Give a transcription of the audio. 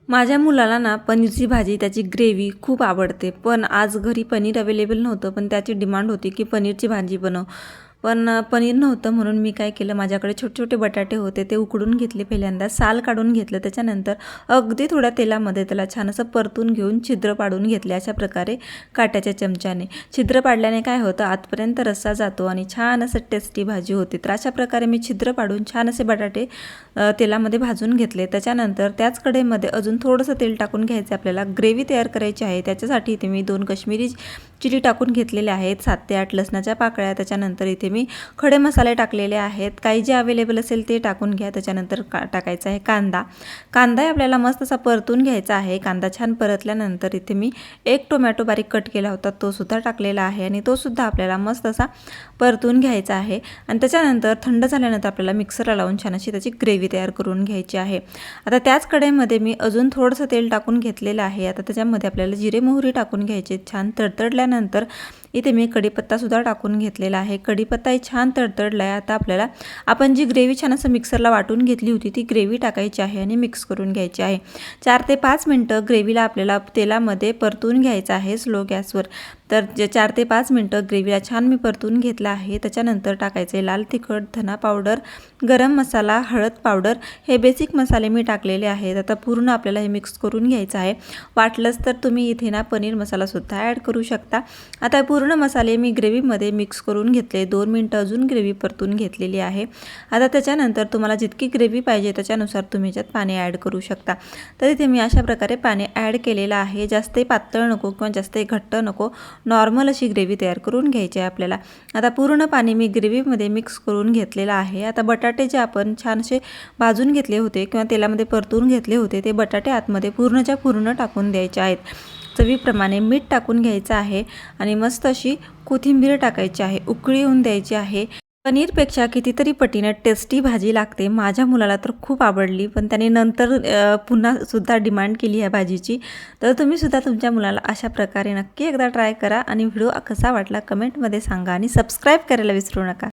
माझ्या मुलाला ना पनीरची भाजी त्याची ग्रेव्ही खूप आवडते. पण आज घरी पनीर अवेलेबल नव्हतं, पण त्याची डिमांड होती की पनीरची भाजी बनव. पण पनीर नव्हतं म्हणून मी काय केलं, माझ्याकडे छोटे छोटे बटाटे होते ते उकडून घेतले, पहिल्यांदा साल काढून घेतलं. त्याच्यानंतर अगदी थोड्या तेलामध्ये त्याला छान असं परतून घेऊन छिद्र पाडून घेतले. अशा प्रकारे काट्याच्या चमच्याने छिद्र पाडल्याने काय होतं, आतपर्यंत रस्सा जातो आणि छान असं टेस्टी भाजी होते. तर अशा प्रकारे मी छिद्र पाडून छान असे बटाटे तेलामध्ये भाजून घेतले. त्याच्यानंतर त्याच कढईमध्ये अजून थोडंसं तेल टाकून घ्यायचं. आपल्याला ग्रेव्ही तयार करायची आहे. त्याच्यासाठी इथे मी 2 काश्मीरी चिली टाकून घेतलेले आहेत, 7 ते 8 लसणाच्या पाकळ्या. त्याच्यानंतर इथे मी खडे मसाले टाकलेले आहेत, काही जे अवेलेबल असेल ते टाकून घ्या. त्याच्यानंतर टाकायचा आहे कांदा आपल्याला मस्त असा परतून घ्यायचा आहे. कांदा छान परतल्यानंतर इथे मी 1 टोमॅटो बारीक कट केला होता तो सुद्धा टाकलेला आहे आणि तो सुद्धा आपल्याला मस्त असा परतून घ्यायचा आहे. आणि त्याच्यानंतर थंड झाल्यानंतर आपल्याला मिक्सरला लावून छान अशी त्याची ग्रेव्ही तयार करून घ्यायची आहे. आता त्याच कढईमध्ये मी अजून थोडंसं तेल टाकून घेतलेलं आहे. आता त्याच्यामध्ये आपल्याला जिरे मोहरी टाकून घ्यायचे. छान तडतडल्यानंतर इथे मी कढीपत्तासुद्धा टाकून घेतलेला आहे. कढीपत्ताही छान तडतडला आहे. आता आपल्याला आपण जी ग्रेव्ही छान असं मिक्सरला वाटून घेतली होती ती ग्रेव्ही टाकायची आहे आणि मिक्स करून घ्यायची आहे. 4 ते 5 मिनटं ग्रेव्हीला आपल्याला तेलामध्ये परतून घ्यायचं आहे स्लो गॅसवर. तर 4 ते 5 मिनटं ग्रेव्हीला छान मी परतून घेतलं आहे. त्याच्यानंतर टाकायचे लाल तिखट, धना पावडर, गरम मसाला, हळद पावडर, हे बेसिक मसाले मी टाकलेले आहेत. आता पूर्ण आपल्याला हे मिक्स करून घ्यायचं आहे. वाटलंच तर तुम्ही इथे ना पनीर मसालासुद्धा ॲड करू शकता. आता पूर्ण मसाले मी ग्रेव्हीमध्ये मिक्स करून घेतले. 2 मिनटं अजून ग्रेव्ही परतून घेतलेली आहे. आता त्याच्यानंतर तुम्हाला जितकी ग्रेव्ही पाहिजे त्याच्यानुसार तुम्ही याच्यात पाणी ॲड करू शकता. तर इथे मी अशा प्रकारे पाणी ॲड केलेलं आहे. जास्त पातळ नको किंवा जास्त घट्ट नको, नॉर्मल अशी ग्रेव्ही तयार करून घ्यायची आहे आपल्याला. आता पूर्ण पाणी मी ग्रेव्हीमध्ये मिक्स करून घेतलेलं आहे. आता बटाटे जे आपण छान असे भाजून घेतले होते किंवा तेलामध्ये परतून घेतले होते ते बटाटे आतमध्ये पूर्णच्या पूर्ण टाकून द्यायचे आहेत. चवीप्रमाणे मीठ टाकून घ्यायचं आहे आणि मस्त अशी कोथिंबीर टाकायची आहे. उकळी येऊन द्यायची आहे. पनीरपेक्षा कितीतरी पटीने टेस्टी भाजी लागते. माझ्या मुलाला तर खूप आवडली, पण त्याने नंतर पुन्हा सुद्धा डिमांड केली या भाजीची. तर तुम्ही सुद्धा तुमच्या मुलाला अशा प्रकारे नक्की एकदा ट्राय करा आणि व्हिडिओ कसा वाटला कमेंटमध्ये सांगा आणि सबस्क्राईब करायला विसरू नका.